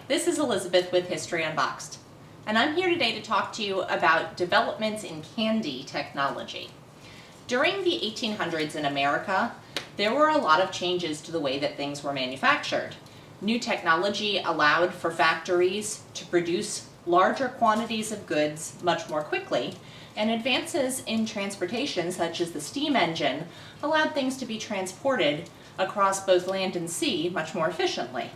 this is Elizabeth with History Unboxed, and I'm here today to talk to you about developments in candy technology. During the 1800s in America, there were a lot of changes to the way that things were manufactured. New technology allowed for factories to produce larger quantities of goods much more quickly, and advances in transportation, such as the steam engine, allowed things to be transported across both land and sea much more efficiently.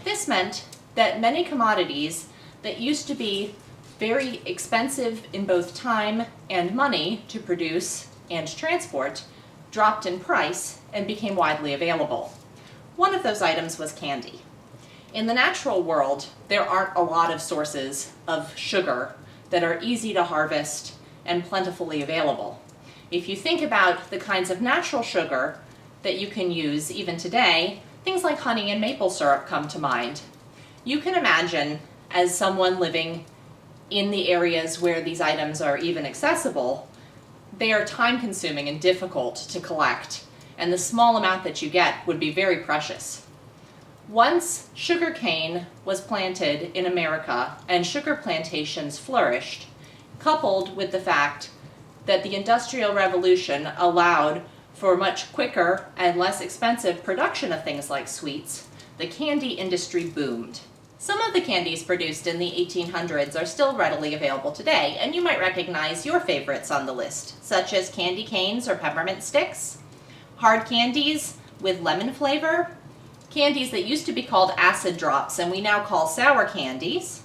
This meant that many commodities that used to be very expensive in both time and money to produce and transport dropped in price and became widely available. One of those items was candy. In the natural world, there aren't a lot of sources of sugar that are easy to harvest and plentifully available. If you think about the kinds of natural sugar that you can use even today, things like honey and maple syrup come to mind. You can imagine, as someone living in the areas where these items are even accessible, they are time-consuming and difficult to collect, and the small amount that you get would be very precious. Once sugar cane was planted in America and sugar plantations flourished, coupled with the fact that the Industrial Revolution allowed for much quicker and less expensive production of things like sweets, the candy industry boomed. Some of the candies produced in the 1800s are still readily available today, and you might recognize your favorites on the list, such as candy canes or peppermint sticks, hard candies with lemon flavor, candies that used to be called acid drops and we now call sour candies,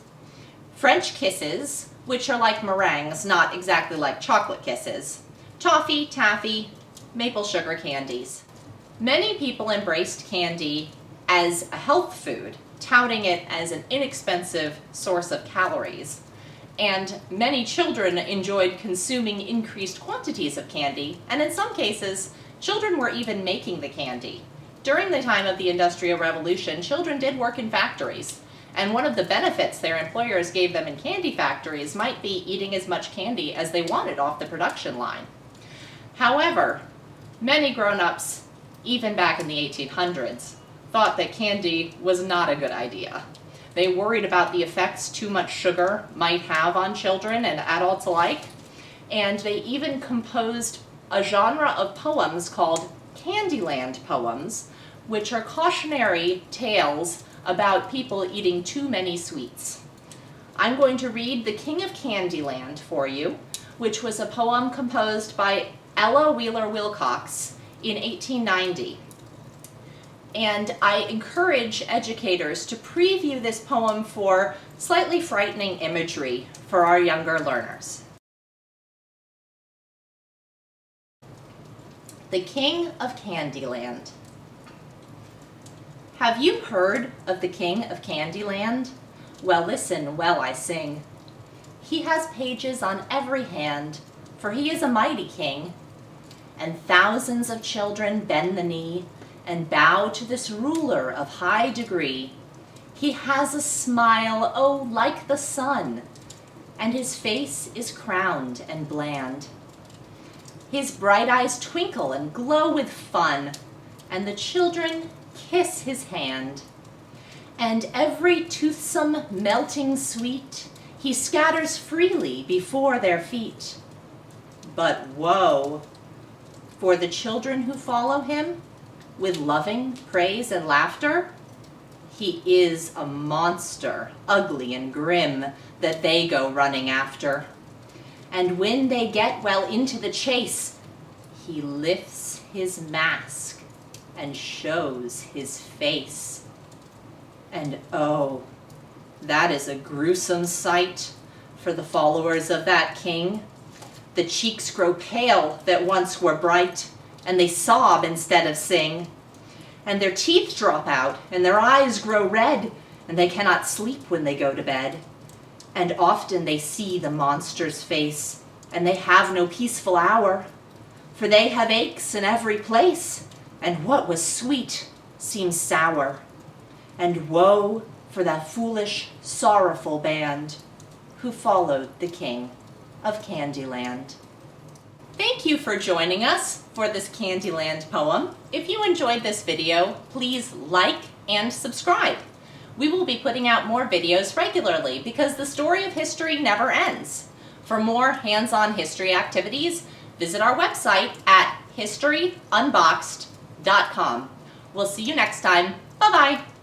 French kisses, which are like meringues, not exactly like chocolate kisses, toffee, taffy, maple sugar candies. Many people embraced candy as a health food, touting it as an inexpensive source of calories. And many children enjoyed consuming increased quantities of candy, and in some cases, children were even making the candy. During the time of the Industrial Revolution, children did work in factories, and one of the benefits their employers gave them in candy factories might be eating as much candy as they wanted off the production line. However, many grown-ups, even back in the 1800s, thought that candy was not a good idea. They worried about the effects too much sugar might have on children and adults alike, and they even composed a genre of poems called Candyland poems, which are cautionary tales about people eating too many sweets. I'm going to read The King of Candyland for you, which was a poem composed by Ella Wheeler Wilcox in 1890. And I encourage educators to preview this poem for slightly frightening imagery for our younger learners. The King of Candyland. Have you heard of the King of Candyland? Well, listen while I sing. He has pages on every hand, for he is a mighty king, and thousands of children bend the knee and bow to this ruler of high degree. He has a smile, oh, like the sun, and his face is crowned and bland. His bright eyes twinkle and glow with fun, and the children kiss his hand. And every toothsome melting sweet he scatters freely before their feet. But woe for the children who follow him with loving praise and laughter. He is a monster, ugly and grim, that they go running after. And when they get well into the chase, he lifts his mask and shows his face. And oh, that is a gruesome sight for the followers of that king. The cheeks grow pale that once were bright, and they sob instead of sing. And their teeth drop out, and their eyes grow red, and they cannot sleep when they go to bed. And often they see the monster's face, and they have no peaceful hour, for they have aches in every place, and what was sweet seems sour. And woe for that foolish, sorrowful band who followed the King of Candyland. Thank you for joining us for this Candyland poem. If you enjoyed this video, please like and subscribe. We will be putting out more videos regularly because the story of history never ends. For more hands-on history activities, visit our website at historyunboxed.com. We'll see you next time. Bye-bye.